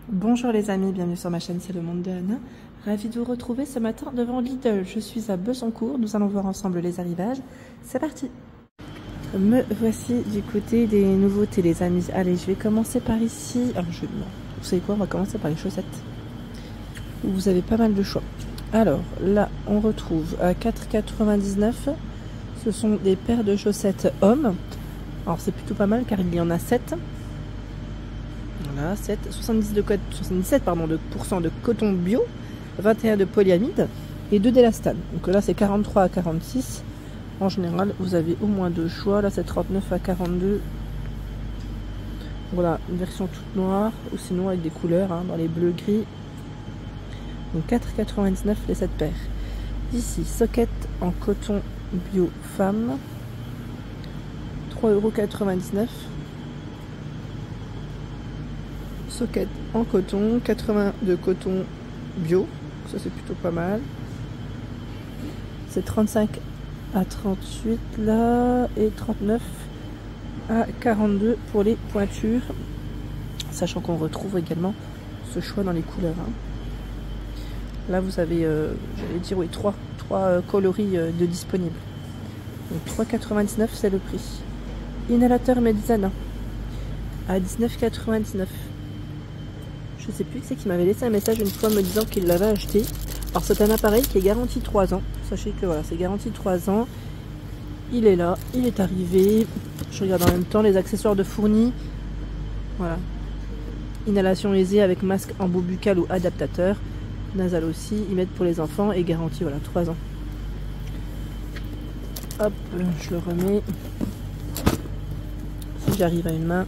Bonjour les amis, bienvenue sur ma chaîne, c'est le monde de Anna. Ravie de vous retrouver ce matin devant Lidl. Je suis à Bessancourt, nous allons voir ensemble les arrivages. C'est parti. Me voici du côté des nouveautés les amis. Allez, je vais commencer par ici. Alors, vous savez quoi, on va commencer par les chaussettes. Vous avez pas mal de choix. Alors là, on retrouve à 4,99 €. Ce sont des paires de chaussettes hommes. Alors c'est plutôt pas mal car il y en a 7. Voilà, 77% de coton bio, 21 de polyamide et 2 d'élastane. Donc là c'est 43 à 46. En général vous avez au moins 2 choix. Là c'est 39 à 42. Voilà, une version toute noire ou sinon avec des couleurs hein, dans les bleus gris. Donc 4,99 € les 7 paires. Ici, socket en coton bio femme, 3,99 €. Socket en coton, 80 de coton bio, ça c'est plutôt pas mal. C'est 35 à 38 là et 39 à 42 pour les pointures. Sachant qu'on retrouve également ce choix dans les couleurs. Hein. Là vous avez, j'allais dire oui, 3 coloris de disponibles. Donc 3,99 € c'est le prix. Inhalateur Medizana à 19,99 €. Je sais plus qui c'est qui m'avait laissé un message une fois me disant qu'il l'avait acheté. Alors c'est un appareil qui est garanti 3 ans. Sachez que voilà, c'est garanti 3 ans. Il est là, il est arrivé. Je regarde en même temps les accessoires de fournis. Voilà. Inhalation aisée avec masque embout buccal ou adaptateur. Nasal aussi, ils mettent pour les enfants et garantie voilà 3 ans. Hop, je le remets. Si j'arrive à une main,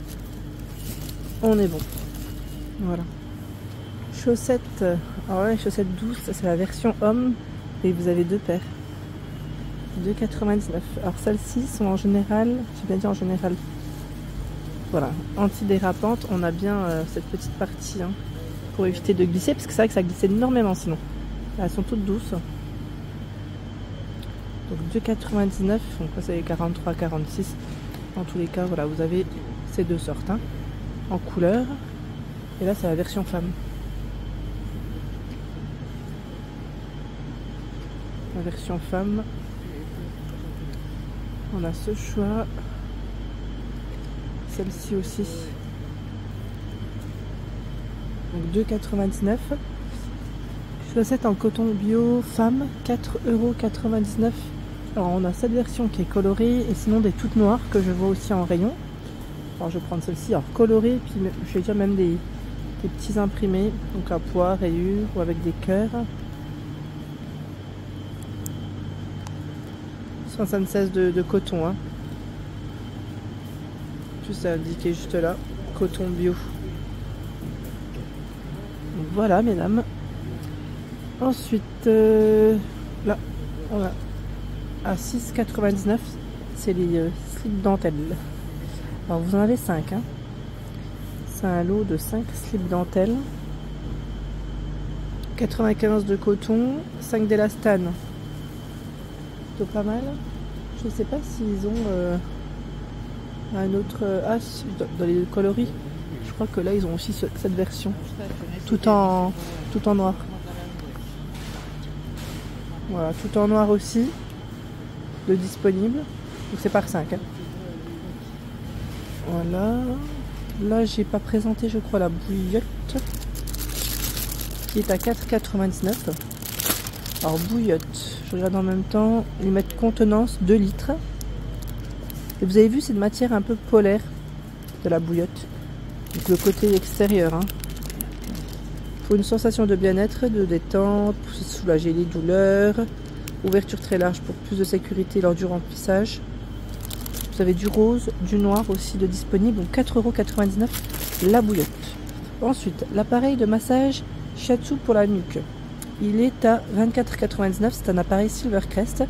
on est bon. Voilà. Chaussettes, alors là les chaussettes douces, c'est la version homme et vous avez 2 paires. 2,99 €. Alors celles-ci sont en général, j'ai bien dit en général, voilà, antidérapantes. On a bien cette petite partie hein, pour éviter de glisser, parce que c'est vrai que ça glisse énormément sinon. Elles sont toutes douces. Donc 2,99 €, donc ça c'est 43, 46. Dans tous les cas, voilà, vous avez ces 2 sortes hein, en couleur. Et là c'est la version femme. La version femme. On a ce choix. Celle-ci aussi. Donc 2,99 €. Chaussettes en coton bio femme, 4,99 €. Alors on a cette version qui est colorée et sinon des toutes noires que je vois aussi en rayon. Alors je vais prendre celle-ci, alors colorée, puis je vais dire même des petits imprimés, donc à pois, rayures ou avec des cœurs. 76 de coton. Hein. Tout ça indiqué juste là, coton bio. Donc voilà mesdames. Ensuite, là, on a à 6,99 €, c'est les slips dentelle. Alors vous en avez 5. Hein. C'est un lot de 5 slips dentelle. 95 de coton, 5 d'élastane. Plutôt pas mal. Je sais pas s'ils ont un autre... dans les coloris. Je crois que là ils ont aussi cette version. Tout en noir. Voilà, tout en noir aussi. De disponible. Donc c'est par 5. Hein. Voilà. Là j'ai pas présenté je crois la bouillotte. Qui est à 4,99 €. Alors bouillotte. Je regarde en même temps. Ils mettent contenance 2 litres. Et vous avez vu c'est de matière un peu polaire. De la bouillotte. Donc le côté extérieur. Hein. Pour une sensation de bien-être, de détente, pour soulager les douleurs. Ouverture très large pour plus de sécurité lors du remplissage. Vous avez du rose, du noir aussi de disponible. Donc 4,99 € la bouillotte. Ensuite, l'appareil de massage Shiatsu pour la nuque. Il est à 24,99 €. C'est un appareil Silvercrest.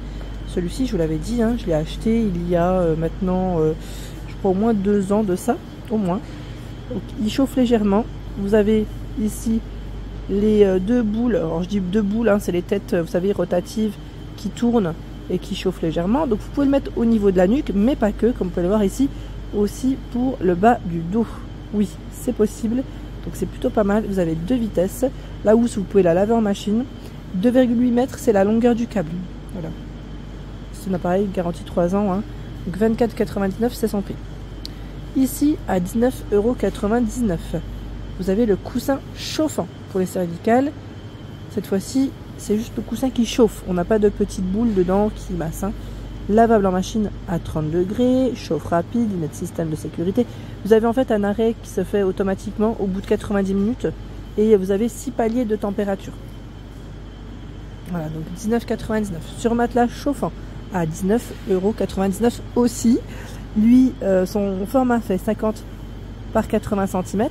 Celui-ci, je vous l'avais dit, hein, je l'ai acheté il y a maintenant, je crois, au moins 2 ans de ça. Au moins. Donc, il chauffe légèrement. Vous avez ici les 2 boules. Alors, je dis 2 boules, hein, c'est les têtes, vous savez, rotatives qui tournent et qui chauffent légèrement. Donc, vous pouvez le mettre au niveau de la nuque, mais pas que, comme vous pouvez le voir ici, aussi pour le bas du dos. Oui, c'est possible. Donc c'est plutôt pas mal. Vous avez 2 vitesses. La housse, vous pouvez la laver en machine. 2,8 mètres, c'est la longueur du câble. Voilà. C'est un appareil garantie 3 ans. Hein. Donc 24,99 €, c'est son prix. Ici, à 19,99 €, vous avez le coussin chauffant pour les cervicales. Cette fois-ci, c'est juste le coussin qui chauffe. On n'a pas de petites boules dedans qui massent. Hein. Lavable en machine à 30 degrés, chauffe rapide, il y a de système de sécurité. Vous avez en fait un arrêt qui se fait automatiquement au bout de 90 minutes et vous avez 6 paliers de température. Voilà, donc 19,99 € sur matelas chauffant à 19,99 € aussi. Lui, son format fait 50 par 80 cm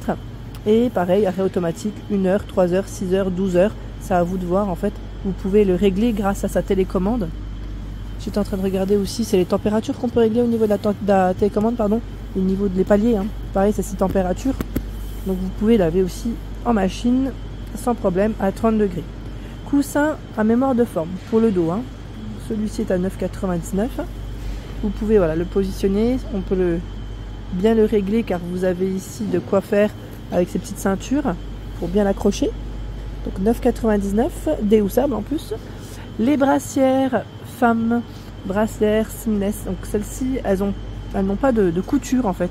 et pareil, arrêt automatique 1 heure, 3 heures, 6 heures, 12 heures. C'est à vous de voir en fait. Vous pouvez le régler grâce à sa télécommande. J'étais en train de regarder aussi, c'est les températures qu'on peut régler au niveau de la télécommande, pardon, au niveau des paliers. Hein. Pareil, c'est 6 températures. Donc vous pouvez laver aussi en machine sans problème à 30 degrés. Coussin à mémoire de forme pour le dos. Hein. Celui-ci est à 9,99 €. Vous pouvez voilà, le positionner, on peut bien le régler car vous avez ici de quoi faire avec ces petites ceintures pour bien l'accrocher. Donc 9,99 €, déhoussable en plus. Les brassières femmes, brassières seamless, donc celles-ci elles n'ont pas de couture en fait.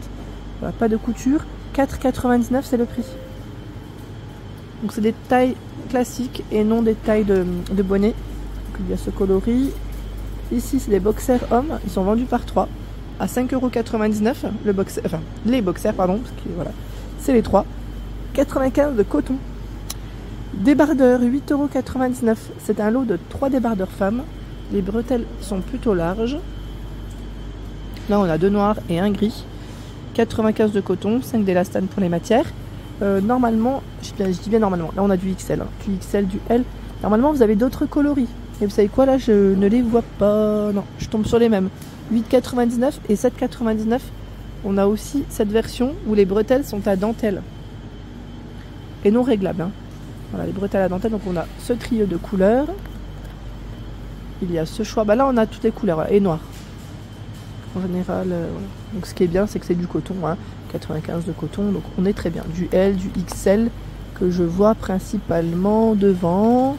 Voilà, pas de couture. 4,99 € c'est le prix. Donc c'est des tailles classiques et non des tailles de bonnet. Donc il y a ce coloris. Ici c'est des boxers hommes, ils sont vendus par 3 à 5,99 €. Les boxers pardon, parce que voilà, c'est les 3. 95 de coton. Débardeur 8,99 €. C'est un lot de 3 débardeurs femmes. Les bretelles sont plutôt larges. Là on a 2 noirs et 1 gris. 95 de coton, 5 d'élastane pour les matières. Normalement, je dis bien normalement, là on a du XL, hein, du XL, du L. Normalement vous avez d'autres coloris. Et vous savez quoi, là je ne les vois pas. Non, je tombe sur les mêmes. 8,99 € et 7,99 €. On a aussi cette version où les bretelles sont à dentelle. Et non réglables. Hein. Voilà, les bretelles à dentelle. Donc on a ce trio de couleurs. Il y a ce choix. Bah là on a toutes les couleurs. Voilà, et noir. En général, voilà. Donc ce qui est bien, c'est que c'est du coton. Hein, 95 de coton. Donc on est très bien. Du L, du XL que je vois principalement devant.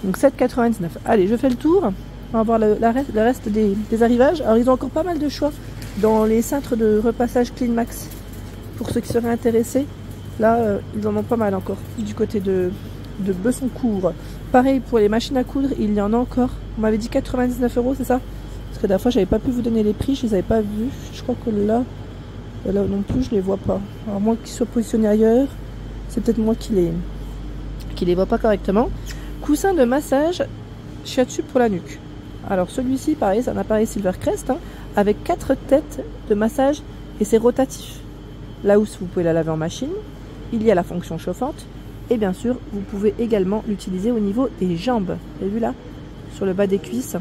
Donc 7,99 €. Allez, je fais le tour. On va voir le reste des arrivages. Alors ils ont encore pas mal de choix dans les cintres de repassage CleanMax. Pour ceux qui seraient intéressés. Là, ils en ont pas mal encore. Du côté de Besoncourt. Pareil pour les machines à coudre, il y en a encore. On m'avait dit 99 €, c'est ça? Parce que la dernière fois, j'avais pas pu vous donner les prix, je les avais pas vus. Je crois que là non plus, je les vois pas. Alors moi qui sois positionné ailleurs, c'est peut-être moi qui les vois pas correctement. Coussin de massage shiatsu pour la nuque. Alors celui-ci, pareil, c'est un appareil Silvercrest hein, avec 4 têtes de massage et c'est rotatif. La housse, vous pouvez la laver en machine. Il y a la fonction chauffante. Et bien sûr, vous pouvez également l'utiliser au niveau des jambes. Vous avez vu là? Sur le bas des cuisses,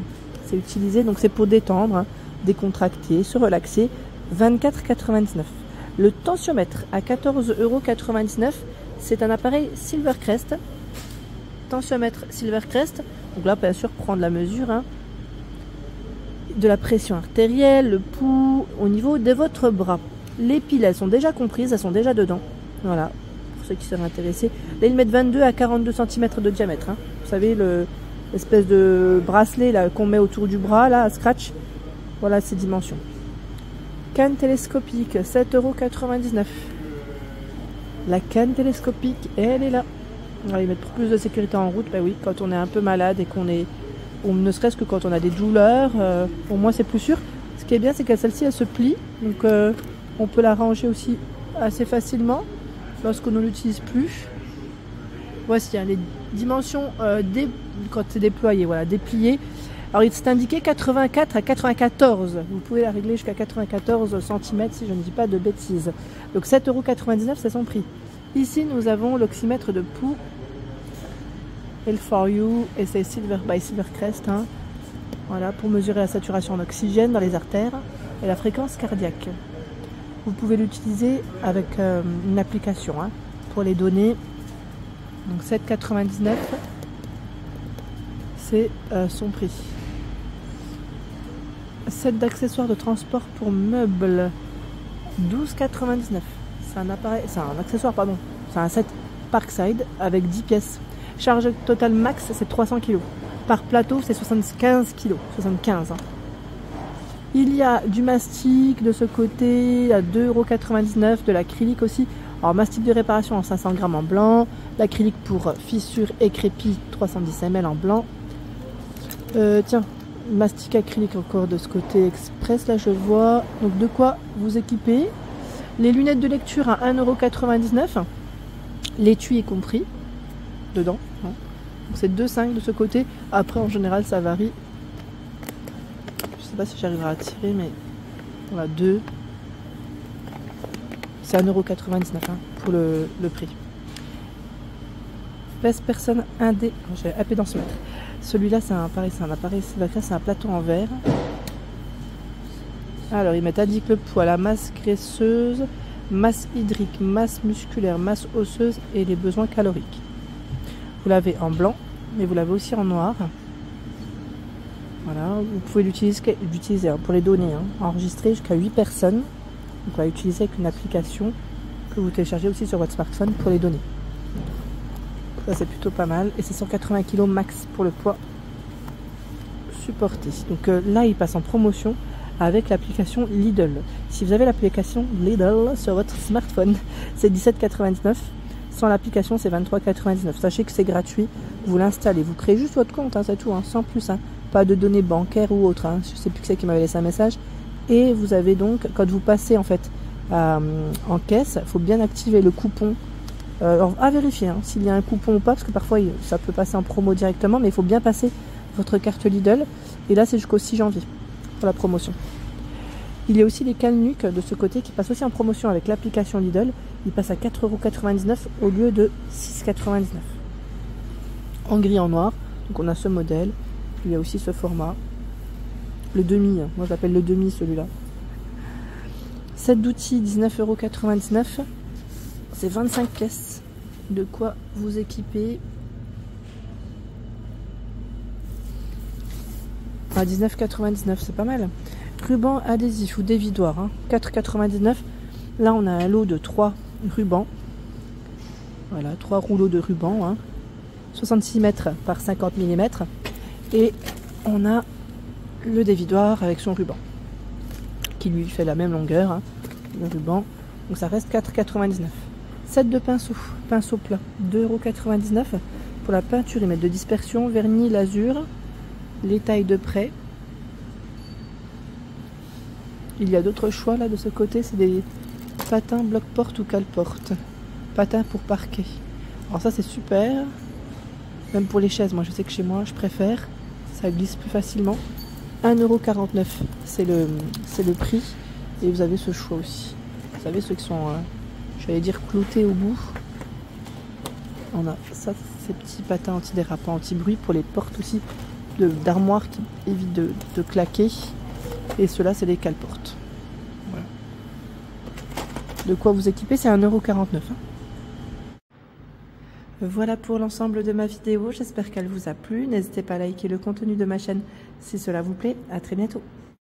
c'est utilisé. Donc c'est pour détendre, hein, décontracter, se relaxer. 24,99 €. Le tensiomètre à 14,99 €. C'est un appareil Silvercrest. Tensiomètre Silvercrest. Donc là, bien sûr, prendre la mesure hein, de la pression artérielle, le pouls, au niveau de votre bras. Les piles, elles sont déjà comprises, elles sont déjà dedans. Voilà, pour ceux qui seraient intéressés. Là, ils mettent 22 à 42 cm de diamètre. Hein. Vous savez, l'espèce de bracelet qu'on met autour du bras, là, à scratch. Voilà ces dimensions. Canne télescopique, 7,99 €. La canne télescopique, elle est là. On va y mettre pour plus de sécurité en route. Ben oui, quand on est un peu malade et ou ne serait-ce que quand on a des douleurs, au moins c'est plus sûr. Ce qui est bien, c'est que celle-ci, elle se plie. Donc, on peut la ranger aussi assez facilement lorsqu'on ne l'utilise plus. Voici hein, les dimensions quand c'est déployé, voilà, déplié. Alors il s'est indiqué 84 à 94. Vous pouvez la régler jusqu'à 94 cm si je ne dis pas de bêtises. Donc 7,99 €, c'est son prix. Ici nous avons l'oxymètre de pouls L4U et c'est Silvercrest. Hein. Voilà, pour mesurer la saturation en oxygène dans les artères et la fréquence cardiaque. Vous pouvez l'utiliser avec une application hein, pour les données. Donc 7,99 €, c'est son prix. Set d'accessoires de transport pour meubles, 12,99 €. C'est un appareil, c'est un accessoire, pardon. C'est un set Parkside avec 10 pièces. Charge totale max, c'est 300 kg. Par plateau, c'est 75 kg. 75. Hein. Il y a du mastic de ce côté à 2,99 €, de l'acrylique aussi. Alors, mastic de réparation en 500 g en blanc. L'acrylique pour fissures et crépis, 310 ml en blanc. Tiens, mastic acrylique encore de ce côté express, là je vois. Donc de quoi vous équiper. Les lunettes de lecture à 1,99 €. L'étui est compris dedans. Hein. Donc c'est 2,5 € de ce côté. Après en général ça varie. Je sais pas si j'arriverai à tirer, mais voilà, 2. C'est 1,99 € hein, pour le prix. Pèse personne indé. J'ai impédance-mètre. Celui-là, c'est un appareil, c'est un plateau en verre. Alors, ils mettent indique le poids, la masse graisseuse, masse hydrique, masse musculaire, masse osseuse et les besoins caloriques. Vous l'avez en blanc, mais vous l'avez aussi en noir. Voilà, vous pouvez l'utiliser pour les données, hein, enregistrer jusqu'à 8 personnes. Donc, on va l'utiliser avec une application que vous téléchargez aussi sur votre smartphone pour les données. Ça c'est plutôt pas mal et c'est 180 kg max pour le poids supporté. Donc là il passe en promotion avec l'application Lidl. Si vous avez l'application Lidl sur votre smartphone, c'est 17,99 €. Sans l'application c'est 23,99 €. Sachez que c'est gratuit, vous l'installez, vous créez juste votre compte, hein, c'est tout, hein, sans plus. Hein. Pas de données bancaires ou autres, hein. Je sais plus qui c'est qui m'avait laissé un message. Et vous avez donc, quand vous passez en fait en caisse, il faut bien activer le coupon. Alors, à vérifier hein, s'il y a un coupon ou pas, parce que parfois ça peut passer en promo directement, mais il faut bien passer votre carte Lidl. Et là, c'est jusqu'au 6 janvier pour la promotion. Il y a aussi les cale-nuques de ce côté qui passent aussi en promotion avec l'application Lidl. Ils passent à 4,99 € au lieu de 6,99 €. En gris, en noir. Donc, on a ce modèle. Il y a aussi ce format. Le demi. Moi, je l'appelle le demi, celui-là. Set d'outils, 19,99 €. C'est 25 pièces. De quoi vous équiper. À 19,99 €, c'est pas mal. Ruban adhésif ou dévidoir, hein, 4,99 €. Là, on a un lot de 3 rubans. Voilà, 3 rouleaux de ruban. Hein, 66 mètres par 50 mm. Et on a le dévidoir avec son ruban. Qui lui fait la même longueur. Hein, le ruban. Donc ça reste 4,99 €. Set de pinceaux, pinceau plat, 2,99 € pour la peinture et mettre de dispersion, vernis, lasure, les tailles de près. Il y a d'autres choix là de ce côté, c'est des patins bloc-porte ou cale-porte. Patins pour parquet. Alors ça c'est super, même pour les chaises, moi je sais que chez moi je préfère, ça glisse plus facilement. 1,49 €, c'est le prix et vous avez ce choix aussi. Vous savez ceux qui sont... j'allais dire clouté au bout. On a ça, ces petits patins antidérapants, anti-bruit pour les portes aussi d'armoire qui évitent de claquer. Et ceux-là, c'est les cale-portes. Voilà. De quoi vous équiper, c'est 1,49 €. Voilà pour l'ensemble de ma vidéo. J'espère qu'elle vous a plu. N'hésitez pas à liker le contenu de ma chaîne si cela vous plaît. À très bientôt.